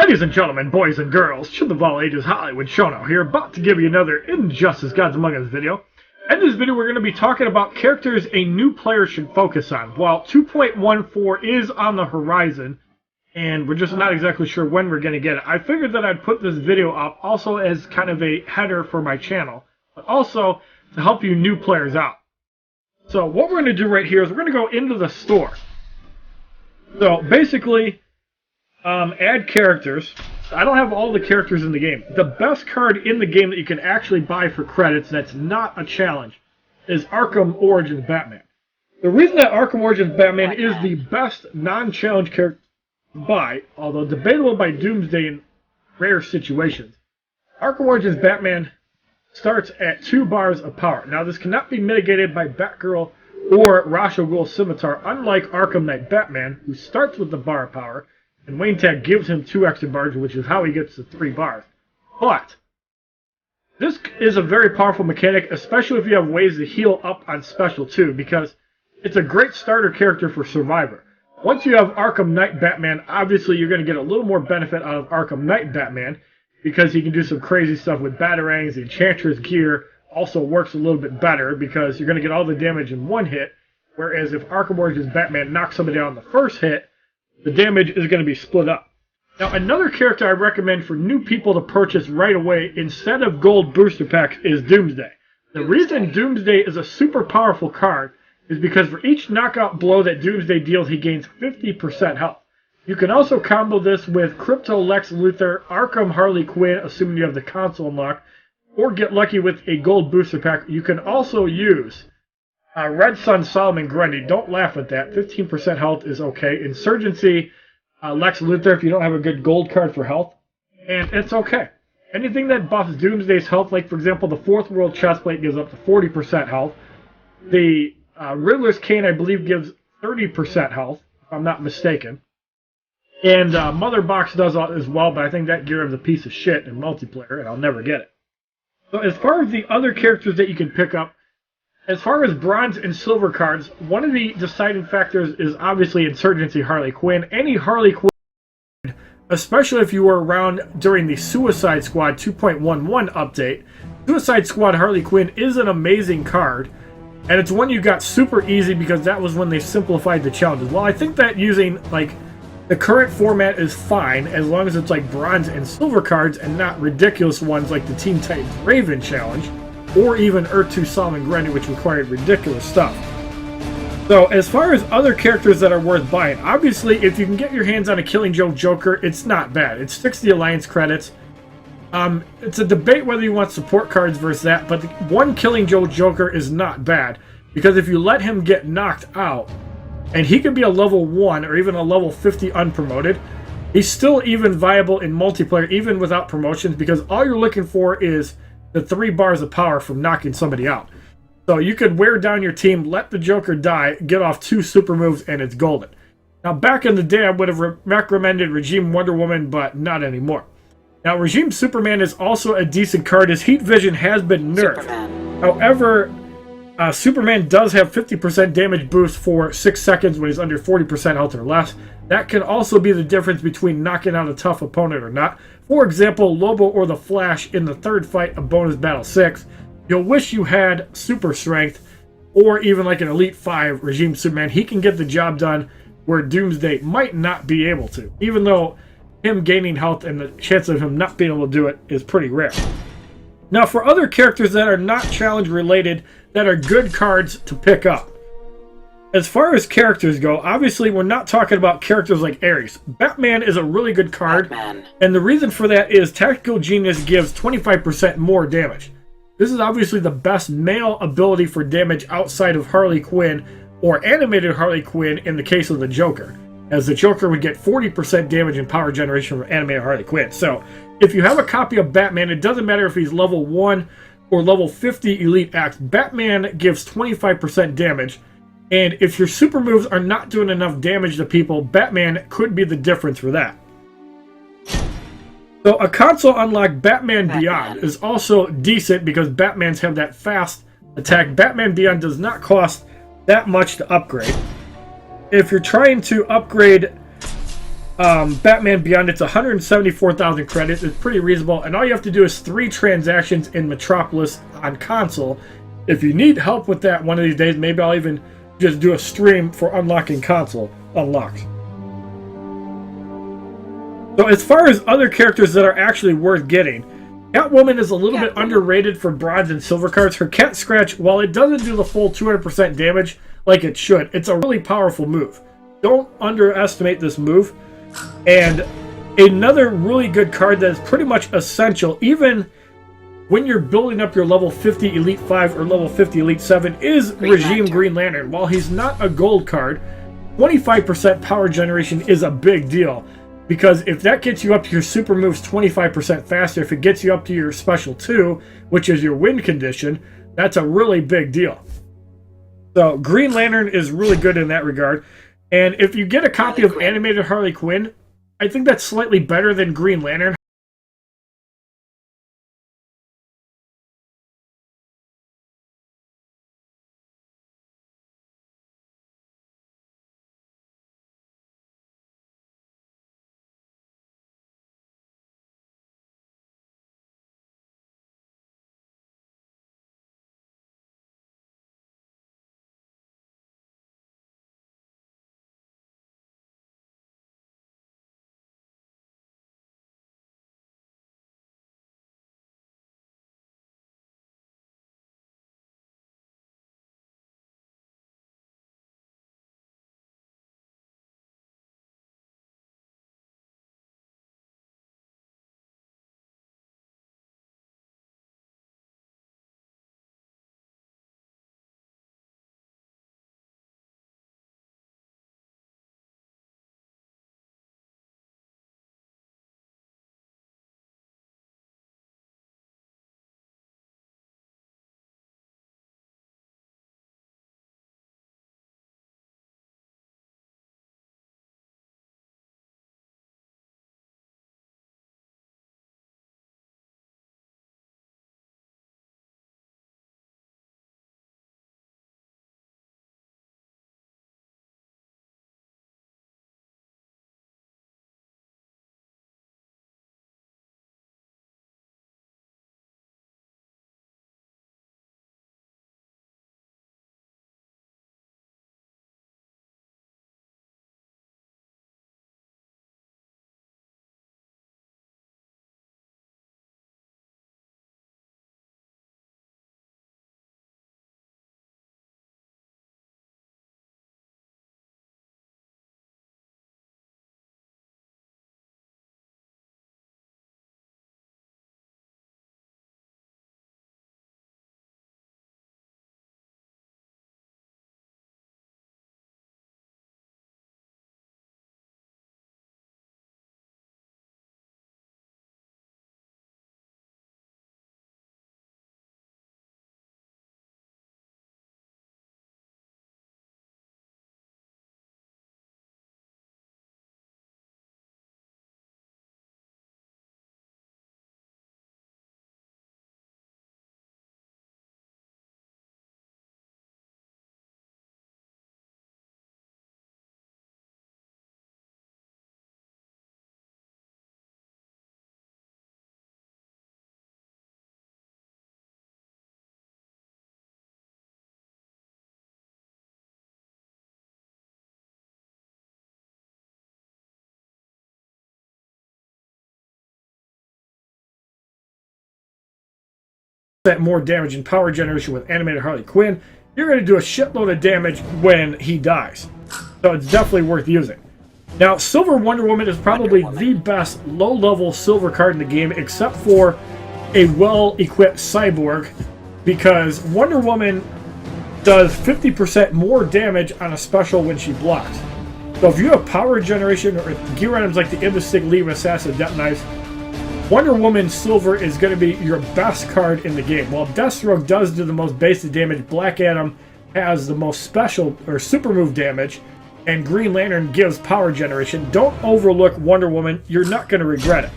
Ladies and gentlemen, boys and girls, children of all ages, HollywoodShono here, about to give you another Injustice Gods Among Us video. In this video, we're going to be talking about characters a new player should focus on. While 2.14 is on the horizon, and we're just not exactly sure when we're going to get it, I figured that I'd put this video up also as kind of a header for my channel, but also to help you new players out. So what we're going to do right here is we're going to go into the store. So basically, add characters. I don't have all the characters in the game. The best card in the game that you can actually buy for credits that's not a challenge is Arkham Origins Batman. The reason that Arkham Origins Batman is the best non-challenge character to buy, although debatable by Doomsday in rare situations, Arkham Origins Batman starts at 2 bars of power. Now this cannot be mitigated by Batgirl or Ra's al Ghul's Scimitar, unlike Arkham Knight Batman, who starts with the bar of power, and Tag gives him 2 extra bars, which is how he gets to 3 bars. But this is a very powerful mechanic, especially if you have ways to heal up on special too, because it's a great starter character for Survivor. Once you have Arkham Knight Batman, obviously you're going to get a little more benefit out of Arkham Knight Batman, because he can do some crazy stuff with batarangs. The Enchantress gear also works a little bit better, because you're going to get all the damage in one hit, whereas if Arkham Origins Batman knocks somebody out on the first hit, the damage is going to be split up. Now, another character I recommend for new people to purchase right away instead of gold booster packs is Doomsday. The reason Doomsday is a super powerful card is because for each knockout blow that Doomsday deals, he gains 50% health. You can also combo this with Crypto Lex Luthor, Arkham Harley Quinn, assuming you have the console unlocked, or get lucky with a gold booster pack. You can also use Red Sun Solomon Grundy. Don't laugh at that. 15% health is okay. Insurgency, Lex Luthor if you don't have a good gold card for health. And it's okay. Anything that buffs Doomsday's health, like for example the 4th World Chestplate gives up to 40% health. The Riddler's Cane I believe gives 30% health, if I'm not mistaken. And Mother Box does as well, but I think that gear is a piece of shit in multiplayer and I'll never get it. So as far as the other characters that you can pick up, as far as bronze and silver cards, one of the deciding factors is obviously Insurgency Harley Quinn. Any Harley Quinn, especially if you were around during the Suicide Squad 2.11 update, Suicide Squad Harley Quinn is an amazing card, and it's one you got super easy because that was when they simplified the challenges. Well, I think that using like the current format is fine as long as it's like bronze and silver cards and not ridiculous ones like the Teen Titans Raven challenge, or even Earth 2 Solomon Grundy, which required ridiculous stuff. So, as far as other characters that are worth buying, obviously, if you can get your hands on a Killing Joke Joker, it's not bad. It's 60 Alliance credits. It's a debate whether you want support cards versus that, but one Killing Joke Joker is not bad, because if you let him get knocked out, and he could be a level 1 or even a level 50 unpromoted, he's still even viable in multiplayer, even without promotions, because all you're looking for is the 3 bars of power from knocking somebody out. So you could wear down your team, let the Joker die, get off 2 super moves, and it's golden. Now, back in the day, I would have recommended Regime Wonder Woman, but not anymore. Now, Regime Superman is also a decent card. His heat vision has been nerfed. However, Superman does have 50% damage boost for 6 seconds when he's under 40% health or less. That can also be the difference between knocking out a tough opponent or not. For example, Lobo or the Flash in the 3rd fight of Bonus Battle 6, you'll wish you had Super Strength, or even like an Elite 5 Regime Superman. He can get the job done where Doomsday might not be able to, even though him gaining health and the chance of him not being able to do it is pretty rare. Now, for other characters that are not challenge related, that are good cards to pick up. As far as characters go, obviously we're not talking about characters like Ares. Batman is a really good card, and the reason for that is Tactical Genius gives 25% more damage. This is obviously the best male ability for damage outside of Harley Quinn or animated Harley Quinn in the case of the Joker, as the Joker would get 40% damage in power generation from animated Harley Quinn. So if you have a copy of Batman, it doesn't matter if he's level 1 or level 50 Elite Axe, Batman gives 25% damage. And if your super moves are not doing enough damage to people, Batman could be the difference for that. So a console unlocked Batman Beyond is also decent because Batmans have that fast attack. Batman Beyond does not cost that much to upgrade. If you're trying to upgrade Batman Beyond, it's 174,000 credits. It's pretty reasonable, and all you have to do is 3 transactions in Metropolis on console. If you need help with that one of these days, maybe I'll even just do a stream for unlocking console unlocked. So as far as other characters that are actually worth getting, Catwoman is a little bit underrated for bronze and silver cards. Her Cat Scratch, while it doesn't do the full 200% damage like it should, it's a really powerful move. Don't underestimate this move. And another really good card that is pretty much essential, even when you're building up your level 50 Elite 5 or level 50 Elite 7, is Regime Green Lantern. While he's not a gold card, 25% power generation is a big deal. Because if that gets you up to your super moves 25% faster, if it gets you up to your special 2, which is your win condition, that's a really big deal. So Green Lantern is really good in that regard. And if you get a copy of animated Harley Quinn, I think that's slightly better than Green Lantern. More damage and power generation with animated Harley Quinn, you're going to do a shitload of damage when he dies. So it's definitely worth using. Now, Silver Wonder Woman is probably the best low-level silver card in the game, except for a well-equipped Cyborg, because Wonder Woman does 50% more damage on a special when she blocks. So if you have power generation or gear items like the Indistinct Leave Assassin Death Knives, Wonder Woman Silver is going to be your best card in the game. While Deathstroke does do the most basic damage, Black Adam has the most special or super move damage, and Green Lantern gives power generation. Don't overlook Wonder Woman. You're not going to regret it.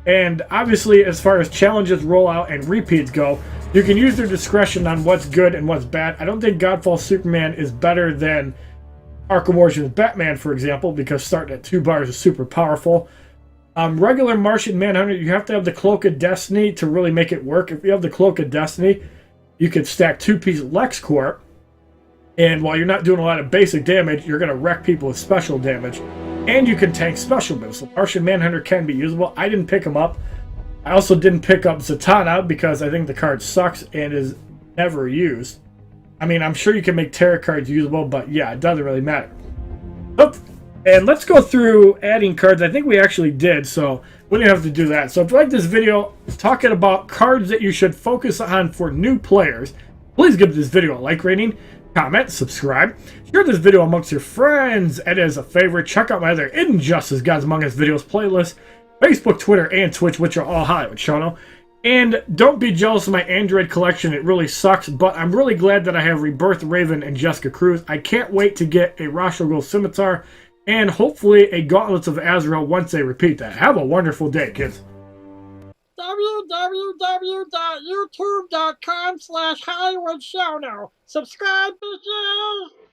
And obviously, as far as challenges, rollout, and repeats go, you can use their discretion on what's good and what's bad. I don't think Godfall Superman is better than Arkham Origins Batman, for example, because starting at 2 bars is super powerful. Regular Martian Manhunter, you have to have the Cloak of Destiny to really make it work. If you have the Cloak of Destiny, you can stack 2-piece LexCorp, and while you're not doing a lot of basic damage, you're going to wreck people with special damage, and you can tank special moves. So Martian Manhunter can be usable. I didn't pick him up. I also didn't pick up Zatanna because I think the card sucks and is never used. I mean, I'm sure you can make tarot cards usable, but yeah, it doesn't really matter. And let's go through adding cards. I think we actually did, so we didn't have to do that. So if you like this video talking about cards that you should focus on for new players, please give this video a like rating, comment, subscribe, share this video amongst your friends, and as a favorite, check out my other Injustice Gods Among Us videos playlist, Facebook, Twitter, and Twitch, which are all HollywoodShono. And don't be jealous of my Android collection. It really sucks, but I'm really glad that I have Rebirth Raven and Jessica Cruz. I can't wait to get a Rashal Ghul Scimitar and hopefully a Gauntlets of Azrael once they repeat that. Have a wonderful day, kids. www.youtube.com/HollywoodShono. Subscribe, bitches!